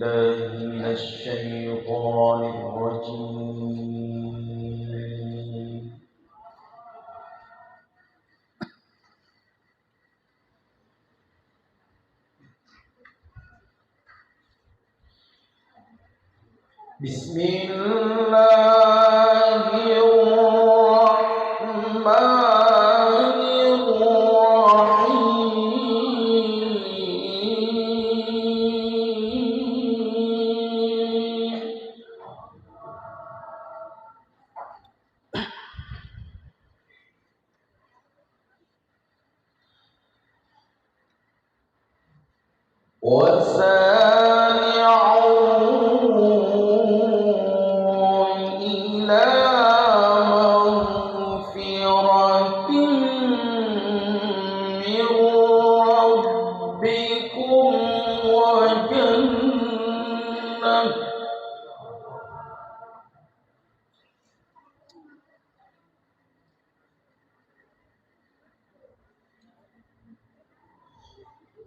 بالله من الشيطان الرجيم. بسم الله الرحمن الرحيم.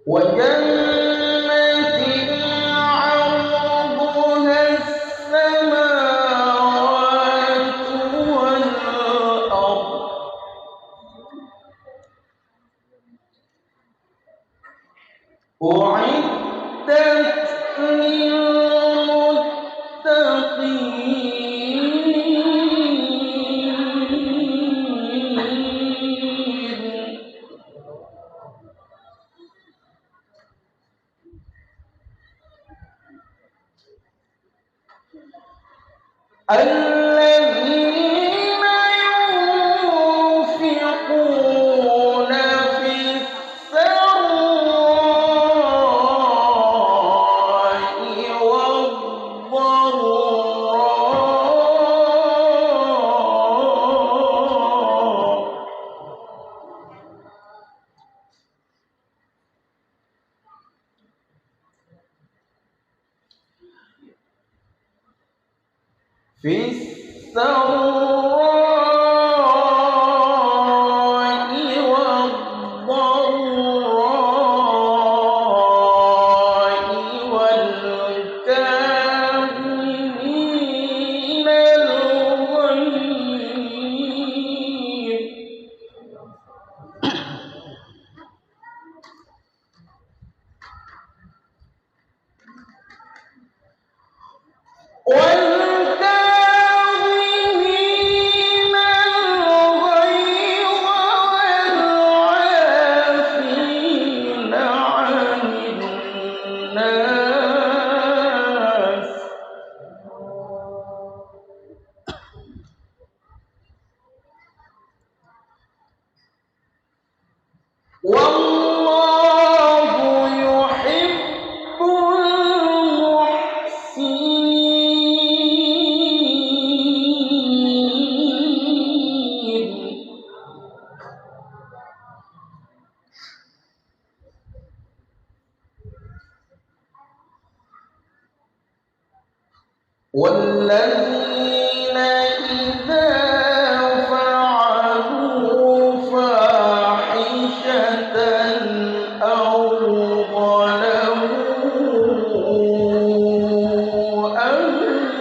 وجنة عرضها السماوات والأرض أعدت الذين ينفقون في السراء والضراء في السراء والضراء والكاظمين الغيظ والذين إذا فعلوا فاحشة أو ظلموا أنفسهم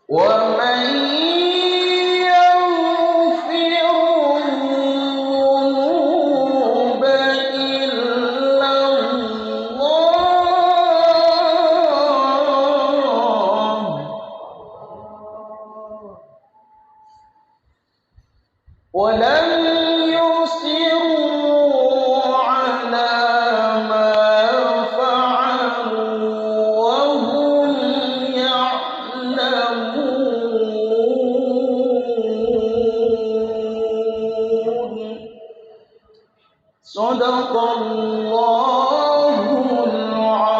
ومن يغفر الذنوب ولم يصروا على ما فعلوا وهم يعلمون. صدق الله العظيم.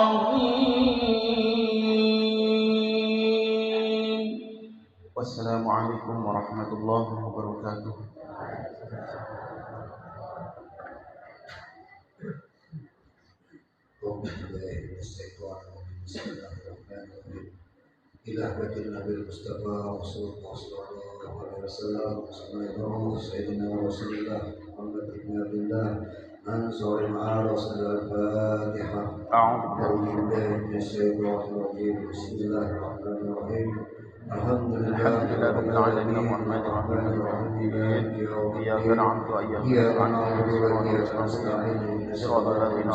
والسلام عليكم ورحمة الله وبركاته. إلى حضرة النبي المصطفى رسول الله صلى الله عليه وسلم سيدنا رسول الله محمد بن عبد الله أنصر مع رسول الفاتحة. أعوذ بالله من الشيطان الرجيم. بسم الله الرحمن الرحيم. الحمد لله رب العالمين الرحمن الرحيم إياك نعبد وإياك نستعين صراط الذين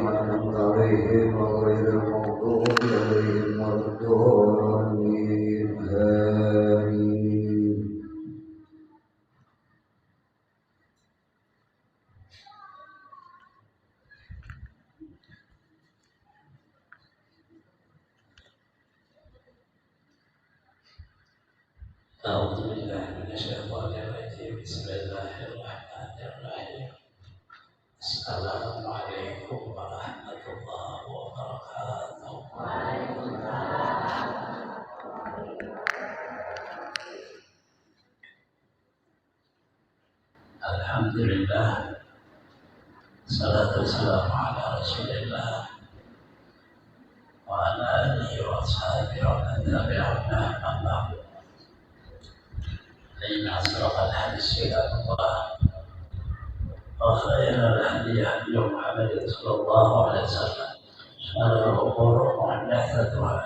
أنعمت عليهم غير المغضوب عليهم ولا الضالين. آمين. أعوذ بالله من الشيطان الرجيم. بسم الله الرحمن الرحيم. السلام عليكم ورحمة الله وبركاته. الحمد لله، الصلاة والسلام على رسول الله وعلى آله وأصحابه ومن تبعهم بإحسان. فإن أصدق الحديث كتاب الله وخير الهدي هدي محمد صلى الله عليه وسلم. شر الأمور محدثاتها،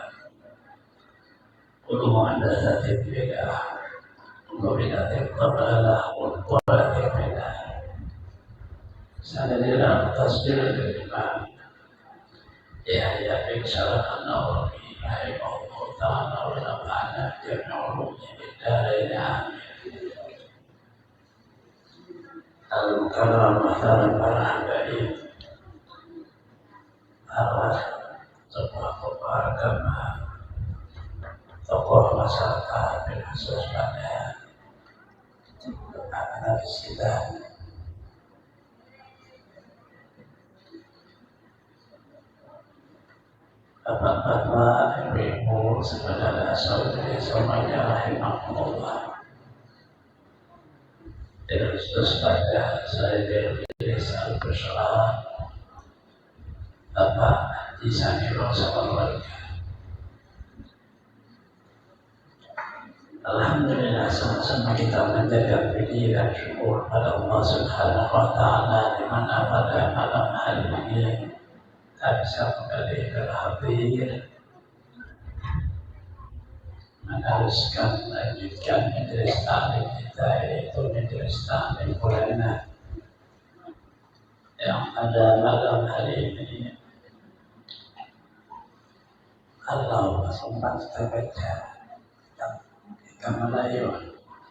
كل محدثة بدعة، كل بدعة ضلالة، وكل ضلالة في النار. سندنا تصدير الإمام يحيى بن شرف النووي رحمه الله تعالى ونفعنا بجميع علومه بالدارين آمين. Al-Mukarram Masalah para hadirin, para sebuah tokoh agama, tokoh masyarakat khusus pada anak kita. Bapak-bapak, ibu-ibu, saudara-saudari semuanya rahimahumullah. Terus pada saya berdiri saat bersolat, Bapak di sana sama keluarga. Alhamdulillah, sama-sama kita menjaga puji dan syukur pada Allah Subhanahu Wa Taala di mana pada malam hari ini kita bisa kembali berhadir meneruskan lanjutkan majelis taklim kita, yaitu majelis taklim bulanan yang pada malam hari ini kalau sempat kita baca kita Melayu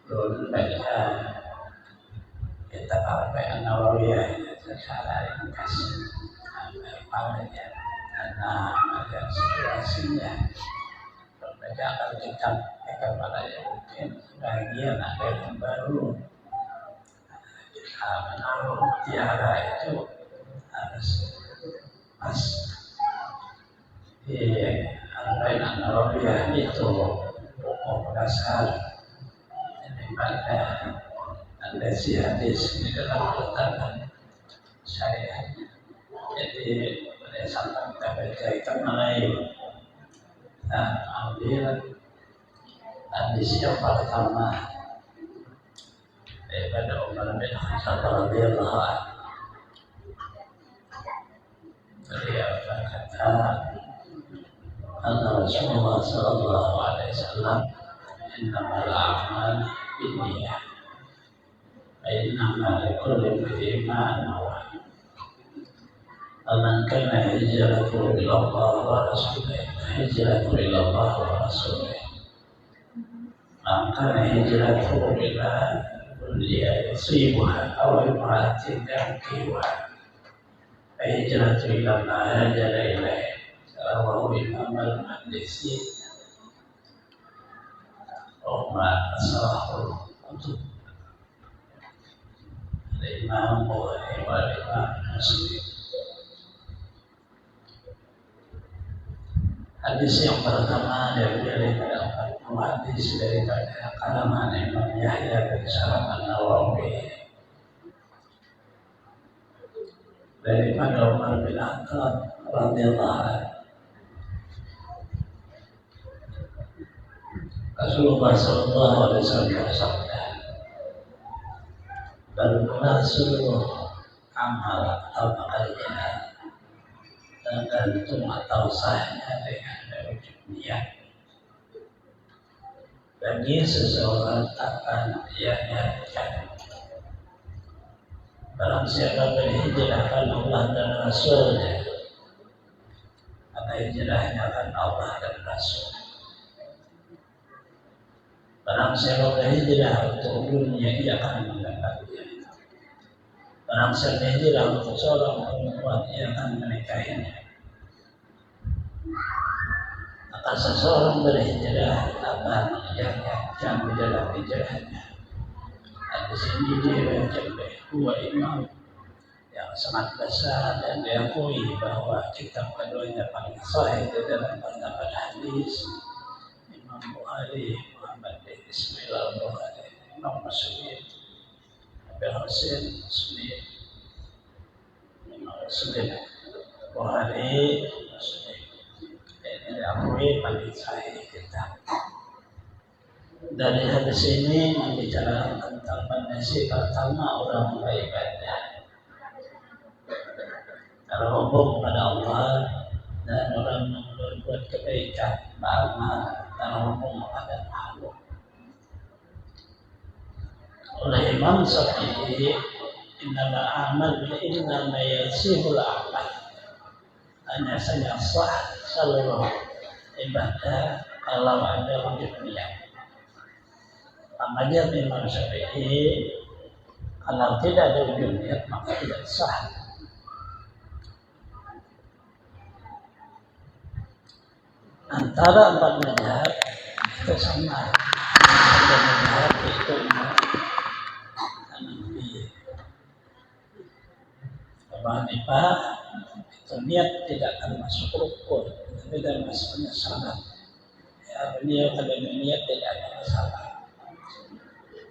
belum baca kita Arba'in Nawawiyah secara ringkas ya, karena ada situasinya. Jangan kita kepada yang mungkin bagian ada yang baru kita menaruh tiara itu harus pas di Arba'in Nawawiyah itu pokok dasar daripada ada si hadis di dalam tatanan syariat. Jadi pada saat kita baca itu Melayu dan ambil hadis yang pertama daripada Umar bin Khattab radhiyallahu anhu. Beliau berkata, "Anna Rasulullah sallallahu alaihi wasallam innamal a'malu binniyah wa innamal likulli imri'in ma nawa. Faman kana hijratuhu ila Allah wa rasulihi hijratuhu ila Allah wa rasulihi. كان هجرته إلى دنيا يصيبها أو امرأة ينكحها فهجرته إلى ما هاجر إليه رواه إمام المحدثين وما أصحاب الكتب الإمام البخاري والإمام مسلم. Hadis yang pertama daripada hadis daripada kalangan Imam Yahya bin Sa'ad An-Nawawi daripada Umar bin Khattab radhiyallahu anhu. Rasulullah sallallahu alaihi wasallam bersabda, "Berulang seluruh amal atau pekerjaan tergantung atau sahnya dengan wujud niat. Bagi seseorang akan ia niatkan. Barang siapa berhijrah karena Allah dan Rasulnya, maka hijrahnya karena Allah dan Rasul. Barang siapa berhijrah untuk dunia, ia akan mendapatnya. Barang siapa berhijrah untuk seorang perempuan, ia akan menikahinya. Maka seseorang berhijrah akan mengerjakan di dalam hijrahnya. Hadis ini diriwayatkan oleh dua imam yang sangat besar dan diakui bahwa kitab keduanya paling sahih di dalam pendapat hadis. Imam Bukhari Muhammad bin Ismail al-Bukhari, Imam Muslim Abi Hasan Muslim, Imam Muslim Bukhari Muslim. Diakui paling sahih kita. Dari hadis ini membicarakan tentang kondisi pertama orang beribadah, terhubung pada Allah dan orang yang berbuat kebaikan, beramal terhubung pada makhluk. Oleh Imam Syafi'i, innal a'mal innama yasihul a'mal. Hanya saja sah seluruh ibadah kalau ada wujud niat. Namanya Imam Syafi'i, kalau tidak ada wujud niat maka tidak sah. Antara empat mazhab itu sama. Ada mazhab itu Hanafi, Abu Hanifah. Niat tidak akan masuk rukun, tapi dalam masuknya syarat. Ya, beliau kalau niat tidak ada masalah.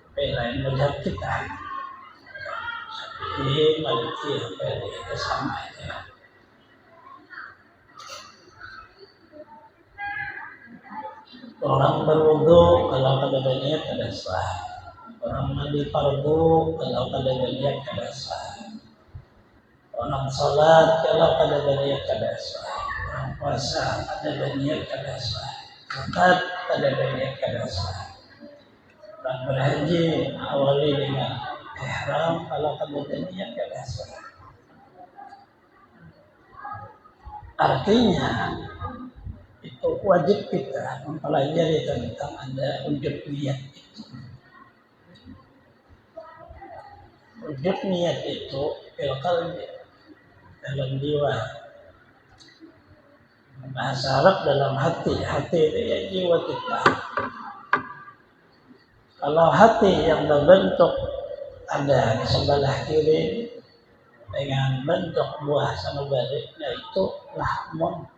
Tapi lain mazhab kita, Syafi'i, Maliki, Hambali itu sama aja. Orang berwudu kalau kada berniat kada sah. Orang mandi fardu kalau kada berniat kada sah. Orang salat kalau kada berniat kada sah. Orang puasa kada berniat kada sah. Zakat kada berniat kada sah. Orang berhaji awali dengan ihram kalau kada berniat kada sah. Artinya itu wajib kita mempelajari tentang ada wujud niat itu. Wujud niat itu fil qalbi, dalam jiwa. Bahasa Arab dalam hati. Hati itu ya jiwa kita. Kalau hati yang berbentuk ada di sebelah kiri dengan bentuk buah sanubari, yaitu lahmun,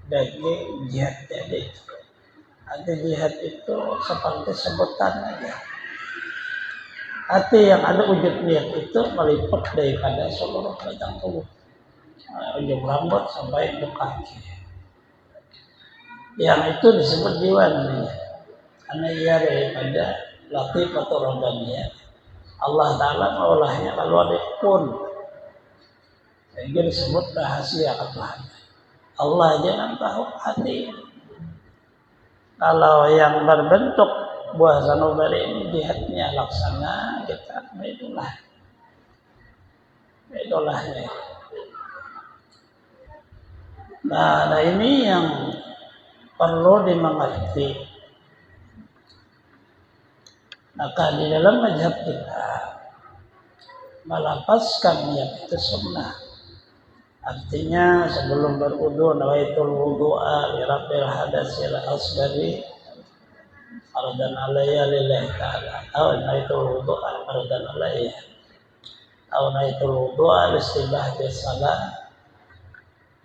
daging, jihad jadi. Hati jihad itu seperti sebutan aja. Hati yang ada wujud niat itu meliput daripada seluruh batang tubuh, ujung rambut sampai ujung kaki. Yang itu disebut jiwa namanya, karena ia daripada latif atau rohbaniyah. Allah Ta'ala mengolahnya lalu pun, sehingga disebut rahasia ketuhanan. Allah jangan tahu hati. Kalau yang berbentuk buah sanubari ini jihadnya laksana kita, itulahnya. Nah ini yang perlu dimengerti. Maka di dalam mazhab kita melapaskan niat itu sunnah. Artinya sebelum berwudu nawaitul wudu'a li rabbil hadatsil asghari fardan alayya lillahi ta'ala atau nawaitul wudu'a fardan alayya atau nawaitul wudu'a listibah bis salat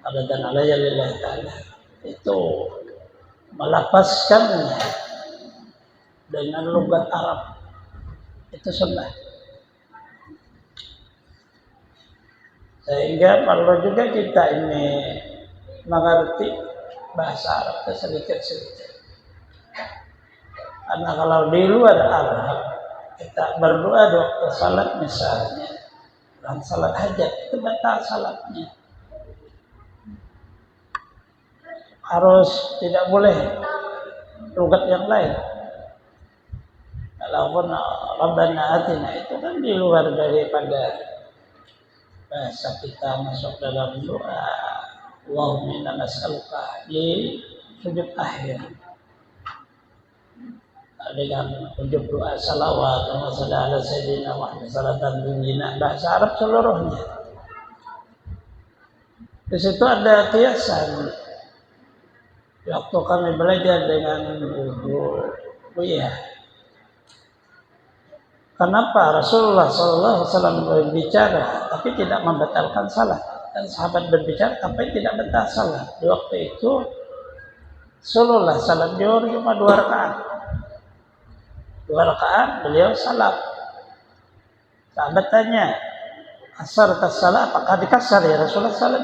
fardan alayya lillahi ta'ala. Itu melapaskannya dengan logat Arab itu sunnah. Sehingga perlu juga kita ini mengerti bahasa Arab itu sedikit-sedikit. Karena kalau di luar Arab kita berdoa di waktu salat misalnya, dan salat hajat itu batal salatnya. Harus tidak boleh logat yang lain. Walaupun Rabbana atina itu kan di luar daripada bahasa kita masuk dalam doa Allahumma inna nas'aluka di sujud akhir dengan ujub doa salawat wa sallallahu ala sayyidina Muhammad salatan tunjina bahasa Arab seluruhnya. Di situ ada kiasan. Waktu kami belajar dengan Buya, kenapa Rasulullah SAW berbicara tapi tidak membatalkan salat, dan sahabat berbicara tapi tidak batal salat. Di waktu itu Rasulullah salat zuhur cuma 2 rakaat. 2 rakaat beliau salat. Sahabat tanya, asar tas salat apakah dikasar ya Rasulullah salat?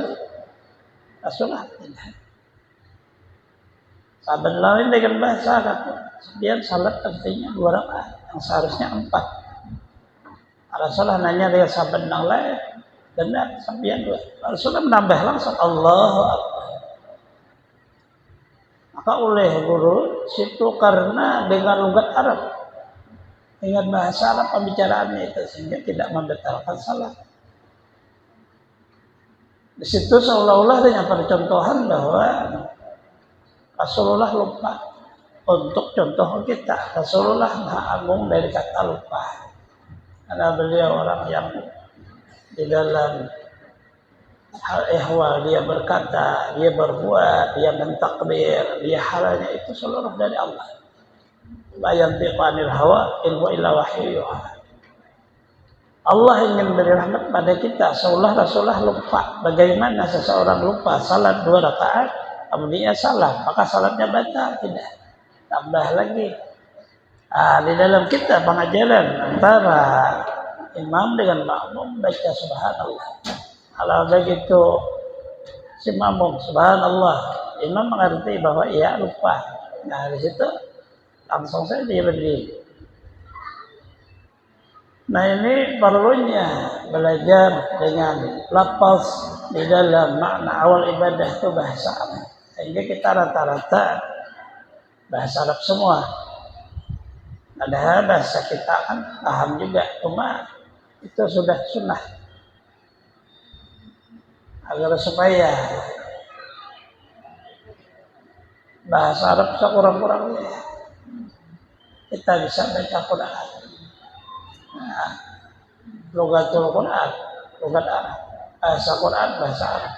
Rasulullah tidak. Sahabat lain dengan bahasa Arab, dia salat artinya 2 rakaat yang seharusnya 4. Rasulullah nanya dengan sahabat yang lain, benar sampai 2. Rasulullah menambah langsung Allahu Akbar. Maka oleh guru situ karena dengan logat Arab, dengan bahasa Arab pembicaraannya itu sehingga tidak membatalkan salat. Di situ seolah-olah dengan percontohan bahwa Rasulullah lupa. Untuk contoh kita, Rasulullah Maha Agung dari kata lupa. Karena beliau orang yang di dalam hal ihwal dia berkata, dia berbuat, dia mentakdir, dia halnya itu seluruh dari Allah. La yantiqu 'anil hawa in huwa illa wahyu yuha. Allah ingin beri rahmat pada kita, seolah Rasulullah lupa. Bagaimana seseorang lupa salat 2 rakaat, kemudian salah, maka salatnya batal? Tidak. Tambah lagi. Di dalam kita pengajaran antara imam dengan makmum baca subhanallah. Kalau begitu si makmum subhanallah, imam mengerti bahwa ia lupa. Nah di situ langsung saja dia berdiri. Nah ini perlunya belajar dengan lafaz di dalam makna awal ibadah itu bahasa Arab. Sehingga kita rata-rata bahasa Arab semua. Padahal bahasa kita kan paham juga, cuma itu sudah sunnah. Agar supaya bahasa Arab sekurang-kurangnya kita bisa baca Quran. Nah, logatul Quran, logat Arab, bahasa Quran, bahasa Arab.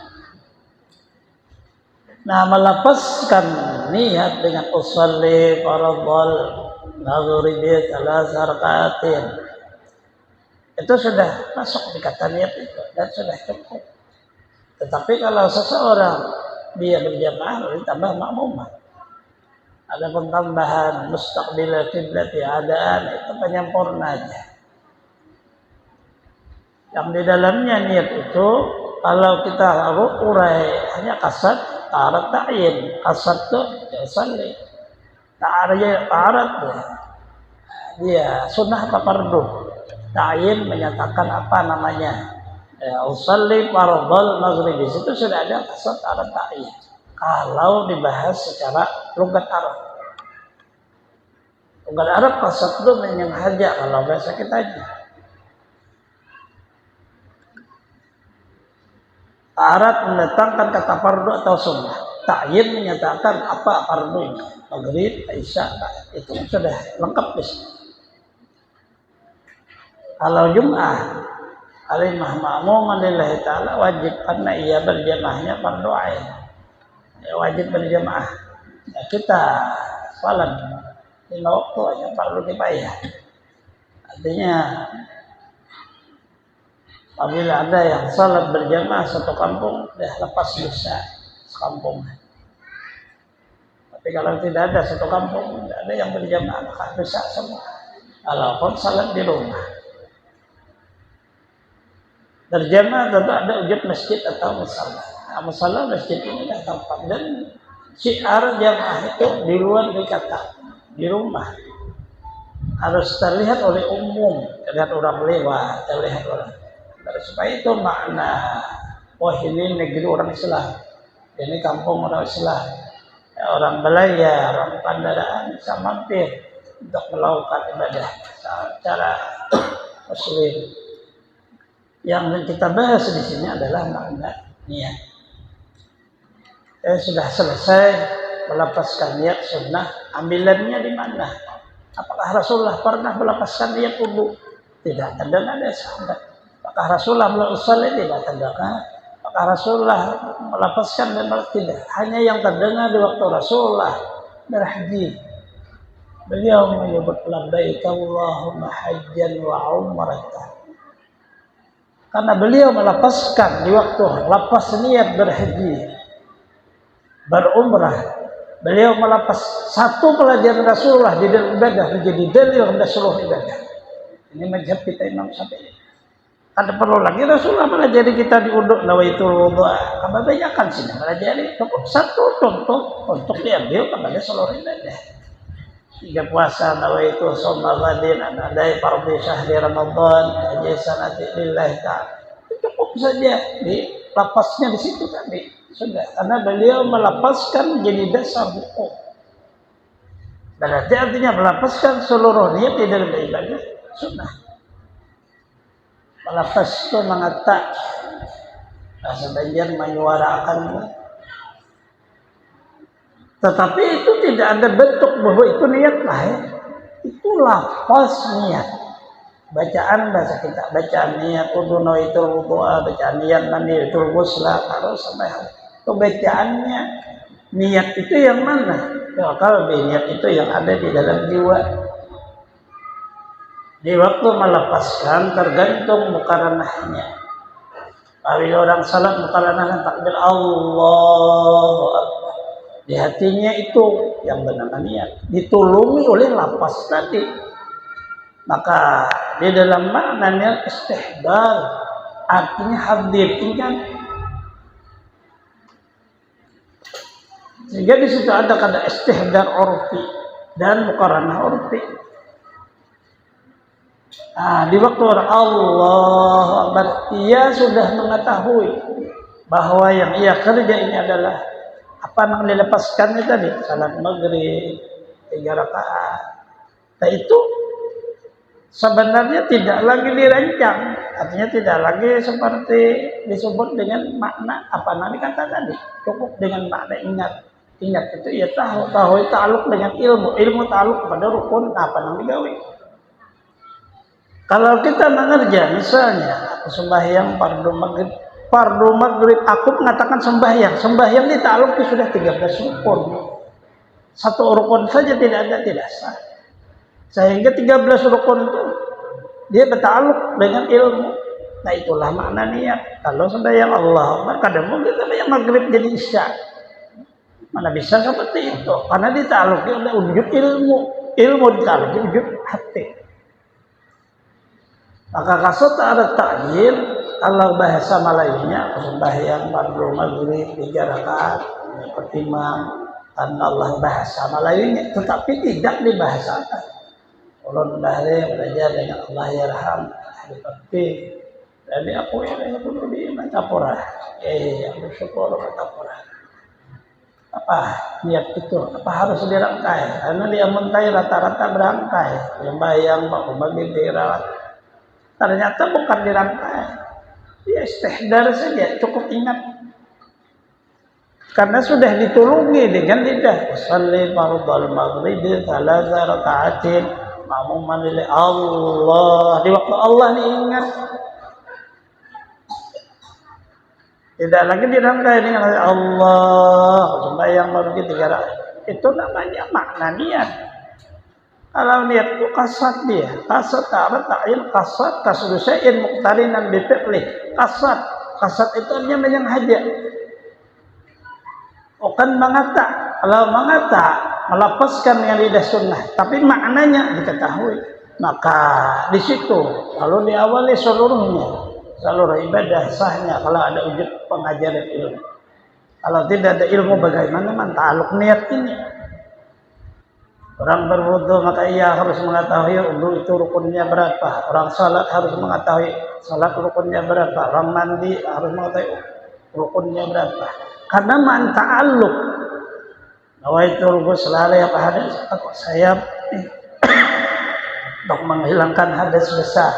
Nah, melapaskan niat dengan usolli faradhal maghribi 3 rakaatin itu sudah masuk di kata niat itu dan sudah cukup. Tetapi kalau seseorang dia berjamaah ditambah makmumah, ada penambahan mustaqbil qiblat adaan itu penyempurna aja. Yang di dalamnya niat itu kalau kita urai hanya kasat ta'arat ta'yin, kasat itu ya salli, ta'arat dia sunnah apa fardu, ta'yin menyatakan apa namanya usalli fardhal maghrib, itu sudah ada kasat ta'arat ta'yin kalau dibahas secara logat Arab. Logat Arab kasat itu menyengaja, kalau bahasa kita aja Ta'arat mendatangkan kata fardu atau sunnah. Ta'yin menyatakan apa fardunya. Maghrib, isya, itu sudah lengkap di sini. Kalau Jum'ah alimah ma'muman lillahi ta'ala wajib karena ia berjamaahnya fardu ain. Ya, wajib berjamaah. Ya, kita salat 5 waktu hanya fardu kifayah. Artinya apabila ada yang salat berjamaah satu kampung, dah lepas dosa sekampung. Tapi kalau tidak ada satu kampung, tidak ada yang berjamaah, maka dosa semua. Walaupun salat di rumah. Berjamaah tentu ada wujud masjid atau musalla. Nah, musalla masjid ini dah tempat dan syiar jamaah itu di luar dikata di rumah. Harus terlihat oleh umum, terlihat orang lewat, terlihat orang. Supaya itu makna, wah ini negeri orang Islam, ini kampung orang Islam, ya, orang belayar, orang pandaraan bisa mampir untuk melakukan ibadah secara Muslim. Yang kita bahas di sini adalah makna niat. Sudah selesai melepaskan niat sunnah, ambilannya di mana? Apakah Rasulullah pernah melepaskan niat wudu? Tidak, terdengar ada sahabat. Apakah Rasulullah melakukan tidak terdengar? Apakah Rasulullah melepaskan dan tidak? Hanya yang terdengar di waktu Rasulullah berhaji. Beliau menyebut labbaik Allahumma hajjan wa umratan. Karena beliau melepaskan di waktu lepas niat berhaji, berumrah. Beliau melepas satu pelajaran Rasulullah di dalam ibadah menjadi dalil pada seluruh ibadah. Ini mazhab kita Imam Syafi'i. Ada perlu lagi Rasulullah melajari kita di uduk nawaitul wudu'a. Apa banyak kan sih melajari cukup satu contoh untuk diambil kepada seluruh ibadah. Jika puasa nawaitu shauma ghadin adai fardhi syahri Ramadan haji sanati lillahi ta'ala. Cukup saja di lapasnya di situ tadi. Sudah, karena beliau melepaskan menjadi dasar hukum. Berarti artinya melepaskan seluruh niat di dalam ibadah sunnah. Melepas itu mengata bahasa Banjar menyuarakan. Tetapi itu tidak ada bentuk bahwa itu niat lain. Itu lafaz niat. Bacaan bahasa kita, bacaan niat udhuno itu wudu'a, bacaan niat mandi itu ghusla, harus sampai kebacaannya niat itu yang mana? Ya, kalau niat itu yang ada di dalam jiwa. Di waktu melepaskan tergantung mukaranahnya. Apabila orang salat mukaranahnya takbir Allahu Akbar. Di hatinya itu yang benar niat. Ditulungi oleh lapas tadi. Maka di dalam maknanya istihdar artinya hadir, ingat. Sehingga di situ ada kata istihdar urfi dan muqaranah urfi. Nah, di waktu Allahu Akbar ia sudah mengetahui bahwa yang ia kerja ini adalah apa yang dilepaskannya tadi salat maghrib 3 rakaat. Nah itu sebenarnya tidak lagi dirancang, artinya tidak lagi seperti disebut dengan makna apa nanti kata tadi, cukup dengan makna ingat itu ya tahu itu ta'aluk dengan ilmu ta'aluk pada rukun apa nanti gawe. Kalau kita mengerja misalnya sembahyang fardu maghrib aku mengatakan sembahyang di ta'aluk itu sudah 13 rukun, satu rukun saja tidak sah. Sehingga 13 rukun itu dia bertaluk dengan ilmu. Nah itulah makna niat. Kalau sembahyang Allah Akbar, kadang mungkin sembahyang maghrib jadi isya. Mana bisa seperti itu? Karena ditaluki oleh wujud ilmu ditaluki wujud hati. Maka kasut ada ta'yin, kalau bahasa Melayunya sembahyang fardu maghrib 3 rakaat pertimang karena Allah bahasa Melayunya, tetapi tidak dibahasakan. Ulun bahari belajar dengan Allah yarham ahli fakih. Jadi aku yang perlu di Matapura. Aku syukur Matapura. Apa niat itu? Apa harus dirangkai? Karena dia mentai rata-rata berangkai. Sembahyang maghrib dirawat. Ternyata bukan dirangkai. Dia istihdar saja, cukup ingat. Karena sudah ditulungi dengan lidah. Shalli fardhal maghrib 3 raka'atin makmum menilai Allah, di waktu Allah diingat. Tidak lagi dirangkai dengan Allah, sembahyang baru 3 rakaat. Itu namanya makna niat. Kalau niat itu kasat dia, kasat ta'arad ta'il kasat kasudusyain muqtarinan bifi'li. Kasat itu artinya menyengaja. Bukan mengata. Kalau mengata, melapaskan yang lidah sunnah, tapi maknanya diketahui. Maka di situ, kalau diawali seluruh ibadah sahnya kalau ada wujud pengajaran ilmu. Kalau tidak ada ilmu bagaimana mentaluk niat ini? Orang berwudu maka ia harus mengetahui wudu itu rukunnya berapa. Orang salat harus mengetahui salat rukunnya berapa. Orang mandi harus mengetahui rukunnya berapa. Karena man ta'alluq. Nawaitul ghusla ya hadis aku saya untuk menghilangkan hadas besar.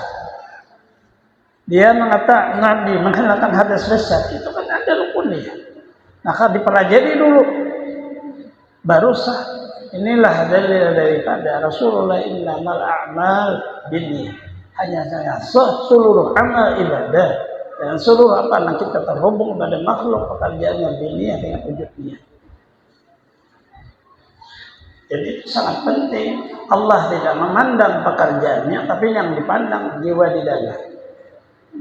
Dia mengatakan Nabi menghilangkan hadas besar itu kan ada rukunnya. Maka dipelajari dulu baru sah. Inilah dalil daripada Rasulullah innamal a'mal binniyat. Hanya saya sah seluruh amal ibadah dan seluruh apa yang kita terhubung pada makhluk pekerjaannya binniyat dengan wujud niat. Jadi itu sangat penting. Allah tidak memandang pekerjaannya, tapi yang dipandang jiwa di dalam.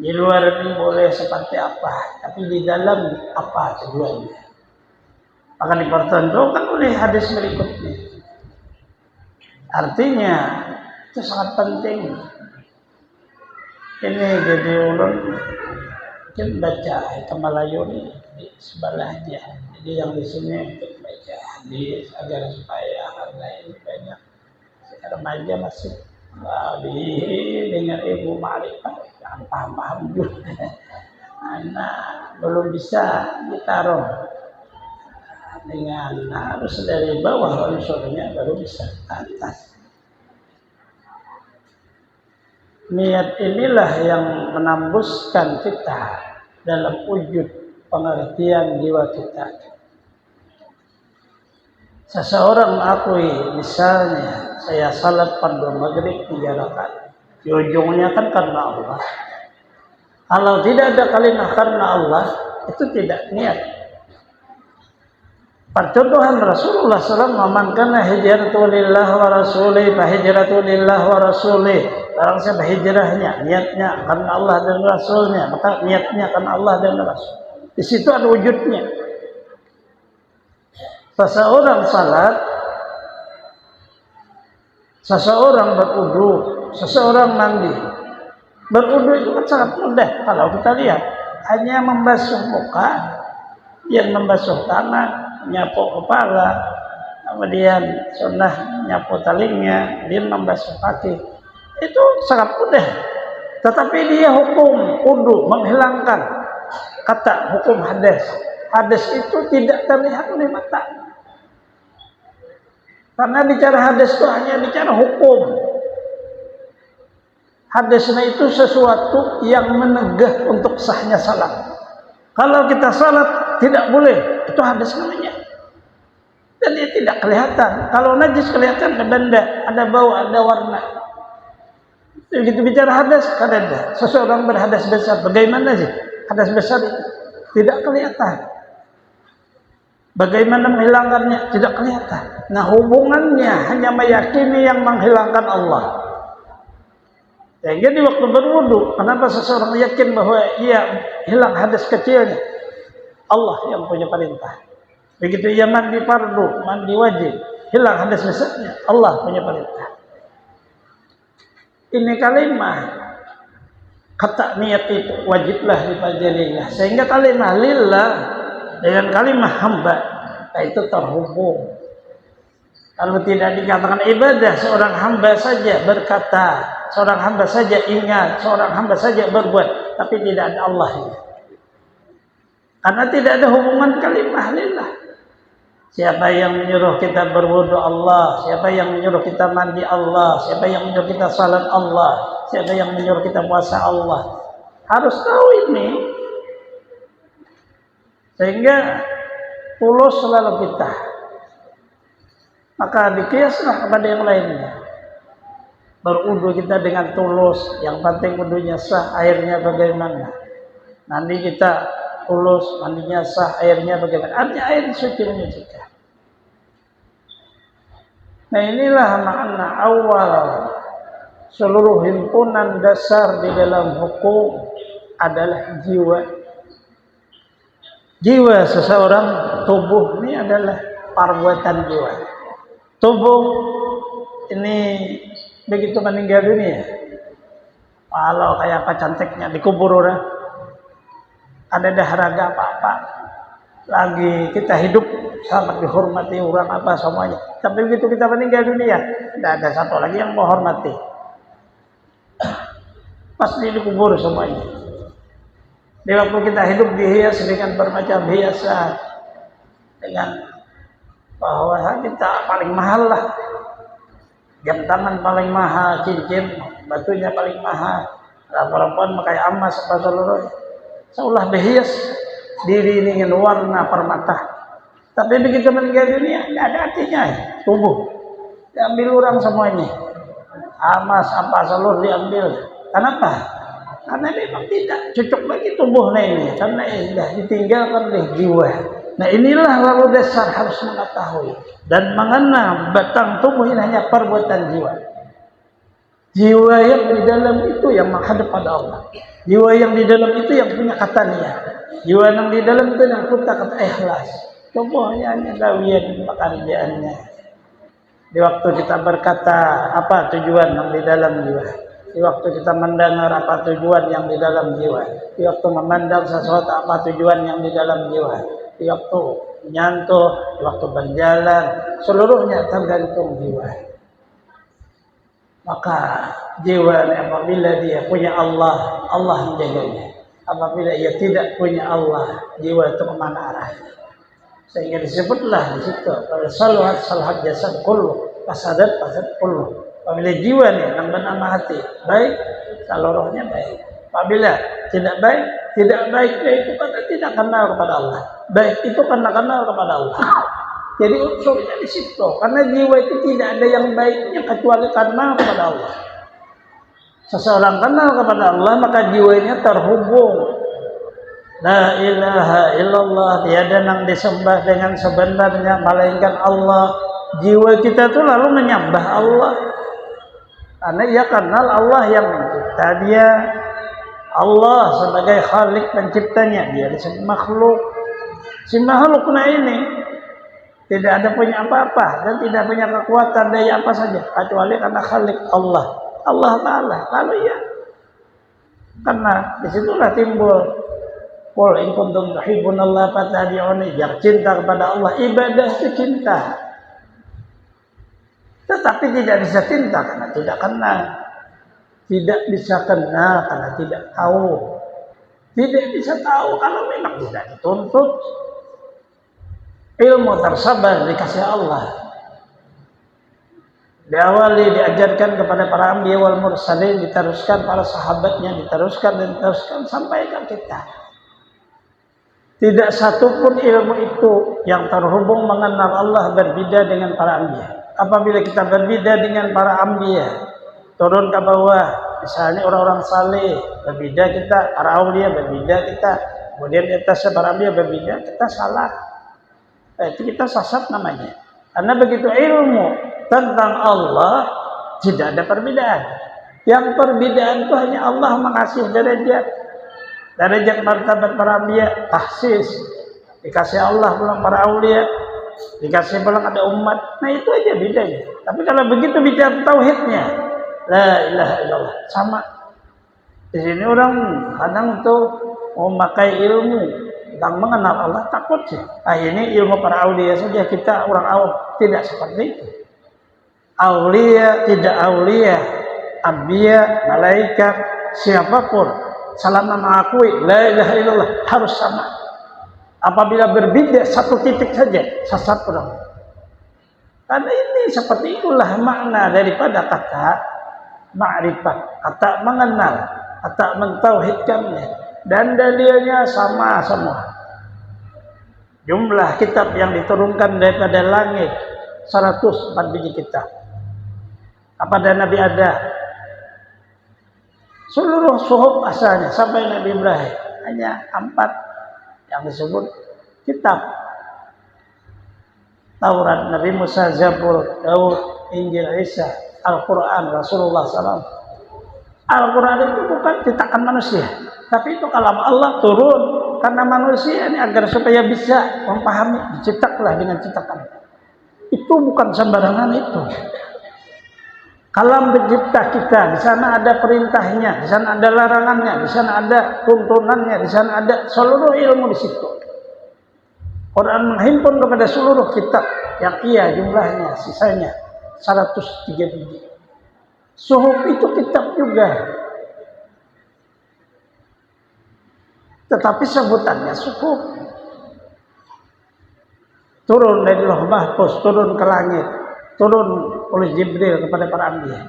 Di luar ini boleh seperti apa, tapi di dalam apa tujuannya. Akan dipertontonkan oleh hadis berikutnya. Artinya itu sangat penting. Ini jadi ulun mungkin baca itu Melayu di sebelahnya. Jadi yang di sini untuk baca hadis agar supaya hal lain banyak. Remaja masih dengar ibu ma'rifat jangan paham juga. Anak belum bisa ditaruh dengan harus dari bawah unsurnya baru bisa ke atas. Niat inilah yang menambuskan kita dalam wujud pengertian jiwa kita. Seseorang mengakui misalnya saya salat fardu maghrib 3 rakaat. Di ujungnya kan karena Allah. Kalau tidak ada kalimat karena Allah itu tidak niat. Percontohan Rasulullah SAW, "Man kana hijratuhu lillahi wa rasulihi fa hijratuhu lillahi wa rasulihi." Barang siapa hijrahnya, niatnya karena Allah dan Rasulnya, maka niatnya karena Allah dan Rasul. Di situ ada wujudnya. Seseorang salat, seseorang berudu, seseorang mandi. Berudu itu kan sangat mudah kalau kita lihat. Hanya membasuh muka, yang membasuh tangan, nyapu kepala, kemudian sunnah nyapu telinga, dia membasuh kaki. Itu sangat mudah. Tetapi dia hukum wudu menghilangkan kata hukum hadas. Hadas itu tidak terlihat oleh mata. Karena bicara hadas itu hanya bicara hukum. Hadasnya itu sesuatu yang menegah untuk sahnya salat. Kalau kita salat tidak boleh, itu hadas namanya. Dan dia tidak kelihatan. Kalau najis kelihatan ada benda, ada bau, ada warna. Begitu bicara hadas, ada. Seseorang berhadas besar, bagaimana sih? Hadas besar itu tidak kelihatan. Bagaimana menghilangkannya? Tidak kelihatan. Nah, hubungannya hanya meyakini yang menghilangkan Allah. Sehingga di waktu berwudu, kenapa seseorang yakin bahwa ia hilang hadas kecilnya? Allah yang punya perintah. Begitu ia mandi fardu, mandi wajib, hilang hadas besarnya, Allah punya perintah. Ini kalimat kata niat itu wajiblah dipelajarilah. Sehingga kalimat lillah dengan kalimat hamba itu terhubung. Kalau tidak dikatakan ibadah, seorang hamba saja berkata, seorang hamba saja ingat, seorang hamba saja berbuat, tapi tidak ada Allah. Karena tidak ada hubungan kalimah lillah. Siapa yang menyuruh kita berwudu Allah, siapa yang menyuruh kita mandi Allah, siapa yang menyuruh kita salat Allah, siapa yang menyuruh kita puasa Allah. Harus tahu ini. Sehingga tulus selalu kita. Maka dikiaslah kepada yang lainnya. Berwudu kita dengan tulus, yang penting wudunya sah, airnya bagaimana. Nanti kita tulus, mandinya sah, airnya bagaimana. Artinya air suci menyucikan. Nah inilah makna awal seluruh himpunan dasar di dalam hukum adalah jiwa. Jiwa seseorang, tubuh ini adalah perbuatan jiwa. Tubuh ini begitu meninggal dunia, kalau kayak apa cantiknya dikubur orang, ada daharaga apa-apa, lagi kita hidup sangat dihormati orang apa semuanya. Tapi begitu kita meninggal dunia, tidak ada satu lagi yang menghormati. Pasti dikubur semuanya. Di waktu kita hidup dihias dengan bermacam hiasan, dengan bahwa kita paling mahal lah, jam tangan paling mahal, cincin batunya paling mahal, perempuan pakai emas apa seluruhnya, seolah dihias diri dengan warna permata. Tapi begitu meninggal dunia, tidak ada artinya. Tubuh diambil orang semuanya, emas apa seluruh diambil. Kenapa? Karena memang tidak cocok lagi tubuhnya ini, karena sudah ditinggalkan oleh jiwa. Nah inilah lalu dasar harus mengetahui dan mengenal batang tubuh ini hanya perbuatan jiwa. Jiwa yang di dalam itu yang menghadap pada Allah. Jiwa yang di dalam itu yang punya kata niat. Jiwa yang di dalam itu yang punya kata ikhlas. Tubuhnya hanya gawian pekerjaannya. Di waktu kita berkata apa tujuan yang di dalam jiwa. Di waktu kita mendengar apa tujuan yang di dalam jiwa. Di waktu memandang sesuatu apa tujuan yang di dalam jiwa. Di waktu menyantuh, di waktu berjalan, seluruhnya tergantung jiwa. Maka jiwa apabila dia punya Allah, Allah menjaganya. Apabila ia tidak punya Allah, jiwa itu kemana arahnya? Sehingga disebutlah di situ, salahat jasad kullu, fasadat kullu. Apabila jiwa nih yang bernama hati baik, seluruhnya baik. Apabila tidak baik itu karena tidak kenal kepada Allah. Baik itu karena kenal kepada Allah. Jadi unsurnya di situ. Karena jiwa itu tidak ada yang baiknya kecuali kenal kepada Allah. Seseorang kenal kepada Allah maka jiwanya terhubung. La ilaha illallah, tiada yang disembah dengan sebenarnya melainkan Allah. Jiwa kita itu lalu menyembah Allah. Karena ia kenal Allah yang mencipta dia. Allah sebagai khalik penciptanya, dia disebut makhluk. Si makhluk ini tidak ada punya apa-apa dan tidak punya kekuatan daya apa saja kecuali karena khalik Allah, Allah Ta'ala. Lalu ya, karena disitulah timbul qul in kuntum tuhibbunallaha fattabi'uni, yang cinta kepada Allah, ibadah itu cinta. Tetapi tidak bisa cinta karena tidak kenal. Tidak bisa kenal karena tidak tahu. Tidak bisa tahu kalau memang tidak dituntut. Ilmu tersabar dikasih Allah. Diawali diajarkan kepada para anbiya wal mursalin, diteruskan para sahabatnya, diteruskan sampai ke kita. Tidak satupun ilmu itu yang terhubung mengenal Allah berbeda dengan para anbiya. Apabila kita berbeda dengan para anbiya, turun ke bawah, misalnya orang-orang saleh berbeda kita, para aulia berbeda kita, kemudian di atas para anbiya berbeda, kita salah. Itu kita sesat namanya. Karena begitu ilmu tentang Allah tidak ada perbedaan. Yang perbedaan itu hanya Allah mengasih derajat martabat para anbiya, tahsis dikasih Allah pulang para aulia, dikasih pulang ada umat. Nah itu aja bedanya. Tapi kalau begitu bicara tauhidnya, la ilaha illallah, sama. Di sini orang kadang tuh mau memakai ilmu tentang mengenal Allah takut sih. Ini ilmu para aulia saja, kita orang awam tidak seperti itu. Aulia tidak aulia, anbiya, malaikat, siapapun selama mengakui la ilaha illallah harus sama. Apabila berbeda satu titik saja, sesat orang. Karena ini seperti itulah makna daripada kata ma'rifat, kata mengenal, kata mentauhidkannya, dan dalilnya sama semua. Jumlah kitab yang diturunkan daripada langit 104 biji kitab. Kepada Nabi ada. Seluruh suhuf asalnya sampai Nabi Ibrahim hanya 4 yang disebut kitab. Taurat, Nabi Musa, Zabur, Daud, Injil, Isa, Al-Quran, Rasulullah SAW. Al-Quran itu bukan cetakan manusia, tapi itu kalam Allah turun karena manusia ini agar supaya bisa memahami, dicetaklah dengan cetakan. Itu bukan sembarangan itu. Kalam pencipta kita, di sana ada perintahnya, di sana ada larangannya, di sana ada tuntunannya, di sana ada seluruh ilmu di situ. Quran menghimpun kepada seluruh kitab yang jumlahnya sisanya 103 biji. Suhuf itu kitab juga, tetapi sebutannya suhuf. Turun dari Lauh Mahfuz, turun ke langit, turun oleh Jibril kepada para anbiya.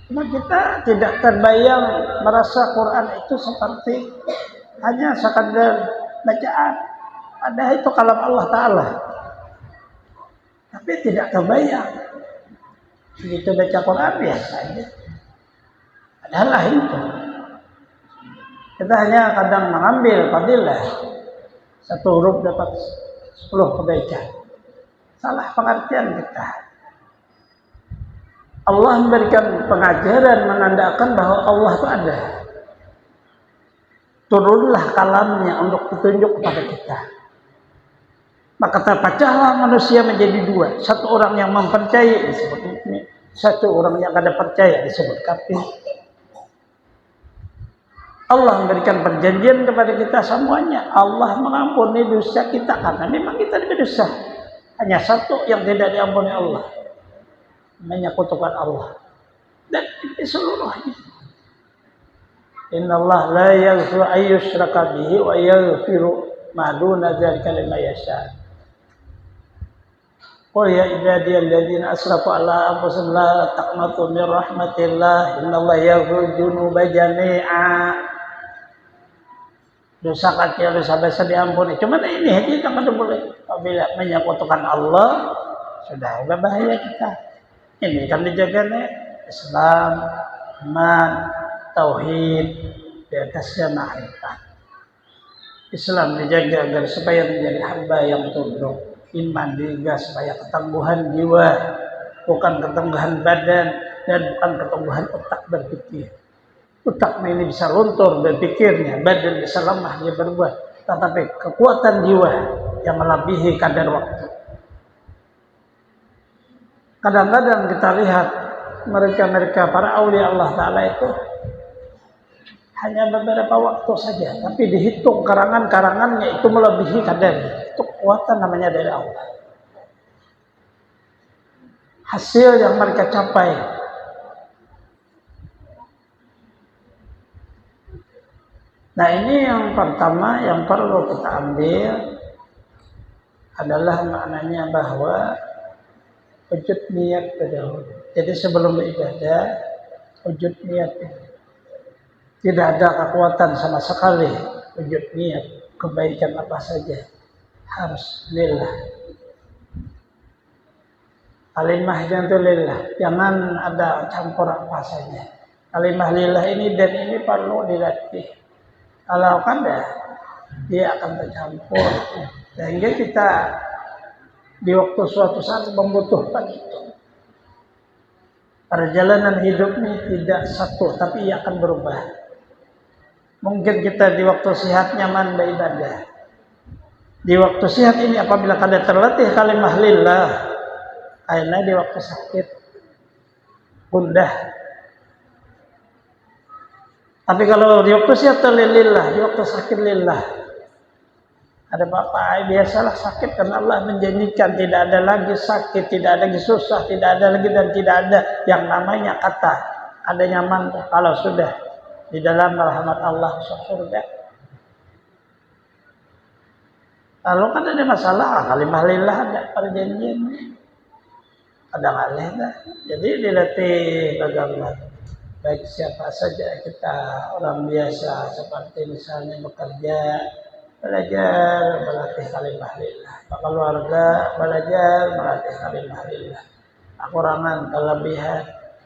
Cuma kita tidak terbayang merasa Quran itu seperti hanya sekadar bacaan. Padahal itu kalam Allah Ta'ala. Tapi tidak terbayang. Begitu baca Quran biasa aja. Padahal lah itu. Kita hanya kadang mengambil fadilah. 1 huruf dapat 10 kebaikan. Salah pengertian kita. Allah memberikan pengajaran menandakan bahwa Allah itu ada. Turunlah kalamnya untuk petunjuk kepada kita. Maka terpecahlah manusia menjadi 2. 1 orang yang mempercayai disebut mukmin, 1 orang yang tidak percaya disebut kafir. Allah memberikan perjanjian kepada kita semuanya. Allah mengampuni dosa kita karena memang kita berdosa. Hanya 1 yang tidak diampuni Allah, menyekutukan Allah. Dan ini seluruhnya. Inna Allah la yaghfiru ayyushraka bihi wa yaghfiru ma duna dzalika liman yasha. Qul ya ibadiyalladzina asrafu ala anfusihim la taqnatu min rahmatillah innallaha yaghfiru dzunuba jami'a. Dosa kecil, dosa besar diampuni. Cuma ini kita kan boleh apabila menyekutukan Allah sudah berbahaya kita. Ini kan dijaga nih Islam, iman, tauhid, di atasnya ma'rifat. Islam dijaga agar supaya menjadi hamba yang tunduk. Iman dijaga supaya ketangguhan jiwa, bukan ketangguhan badan dan bukan ketangguhan otak berpikir. Otak ini bisa luntur berpikirnya, badan bisa lemah dia berbuat, tetapi kekuatan jiwa yang melebihi kadar waktu. Kadang-kadang kita lihat mereka para aulia Allah Ta'ala itu hanya beberapa waktu saja, tapi dihitung karangan-karangannya itu melebihi kadar. Itu kekuatan namanya dari Allah. Hasil yang mereka capai. Nah, ini yang pertama yang perlu kita ambil adalah maknanya bahwa wujud niat dahulu. Jadi sebelum beribadah, wujud niat. Tidak ada kekuatan sama sekali wujud niat. Kebaikan apa saja harus lillah. Kalimah itu lillah. Jangan ada campur apa saja. Kalimah lillah ini dan ini perlu dilatih. Kalau kada, dia akan tercampur. Sehingga kita di waktu suatu saat membutuhkan itu. Perjalanan hidup ini tidak satu, tapi ia akan berubah. Mungkin kita di waktu sehat nyaman beribadah. Di waktu sehat ini apabila kada terlatih kalimah lillah, karena di waktu sakit gundah. Tapi kalau di waktu sehat lillah, di waktu sakit lillah. Ada bapak biasalah sakit karena Allah menjanjikan tidak ada lagi sakit, tidak ada lagi susah, tidak ada lagi dan tidak ada yang namanya kata ada nyaman kalau sudah di dalam rahmat Allah surga. Kalau kan ada masalah kalimah lillah ada perjanjian. Ada ngalih dah. Jadi dilatih bagaimana. Baik siapa saja kita orang biasa seperti misalnya bekerja, belajar melatih kalimah lillah. Keluarga belajar melatih kalimah lillah. Kekurangan, kelebihan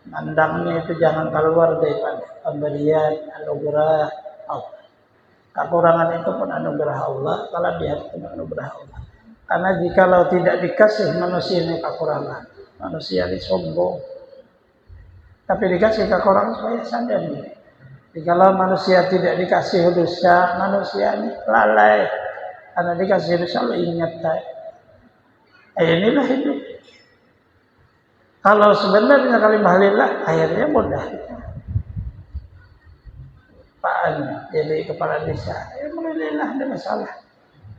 Mandangnya itu jangan keluar daripada pemberian anugerah Allah. Kekurangan itu pun anugerah Allah, kelebihan itu anugerah Allah. Karena jikalau tidak dikasih manusia ini kekurangan, manusia ini sombong. Tapi dikasih kekurangan supaya sadar diri. Jikalau manusia tidak dikasih dosa, manusia ini lalai. Karena dikasih dosa, lo ingat inilah hidup. Kalau sebenarnya kalimah lillah, akhirnya mudah. Pak jadi kepala desa, lillah ada masalah.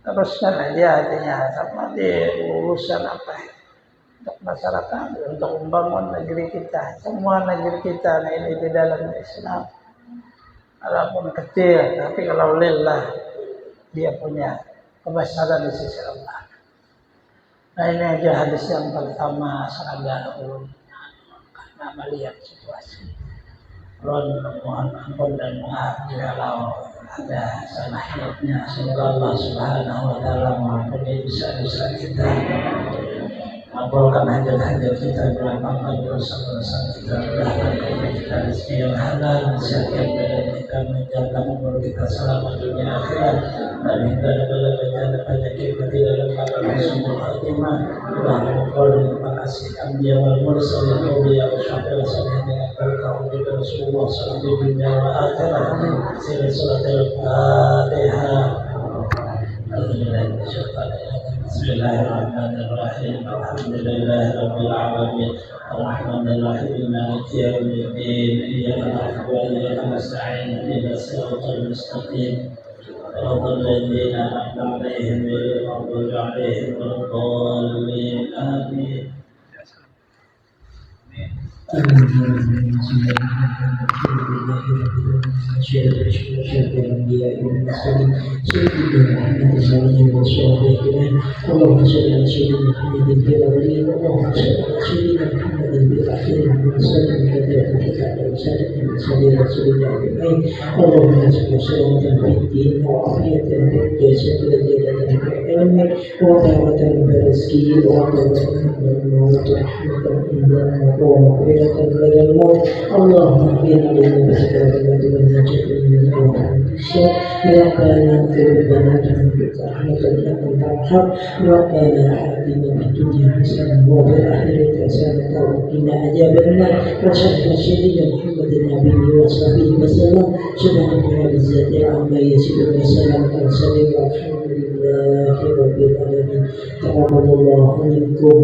Teruskan aja hatinya sama di urusan apa untuk masyarakat, untuk membangun negeri kita. Semua negeri kita ini di dalam Islam. Walaupun kecil, tapi kalau lillah dia punya kebesaran di sisi Allah. Nah ini aja hadis yang pertama serada ulun karena melihat situasi. Ulun mohon ampun dan maaf kalau ada salah hilafnya. Semoga Allah Subhanahu wa taala mengampuni dosa-dosa kita. Mengabulkan hajat-hajat kita, melapangkan dosa-dosa kita, mudahkan kita rezeki yang halal, setiap badan kita, menjaga umur kita selama dunia akhirat, dan hingga dalam bencana penyakit mati dalam keadaan husnul khatimah. Allahumma qul makasih anbiya wal mursalin awliya wa syuhada salih dengan berkah di Rasulullah sallallahu alaihi dunia wa akhirat. Sila surat al-Fatihah. Bismillahirrahmanirrahim. Alhamdulillahirabbil alamin. Arrahmanirrahim. Maliki yaumiddin. Iyyaka na'budu wa iyyaka nasta'in. Ihdinas siratal mustaqim. Shiratal ladzina an'amta 'alaihim ghairil maghdubi 'alaihim waladdallin. Amin. اللهم اهدنا لمن هديت ونجنا من الشر ربنا قلوبنا تنبت رحمة لك ترحم ربنا آتنا في الدنيا حسنة وفي الآخرة حسنة وقنا عذاب النار وصلى سيدنا محمد النبي وصحبه وسلم سبحان رب العزة عما يصفون وسلام على المرسلين والحمد لله رب العالمين. تقبل الله منكم.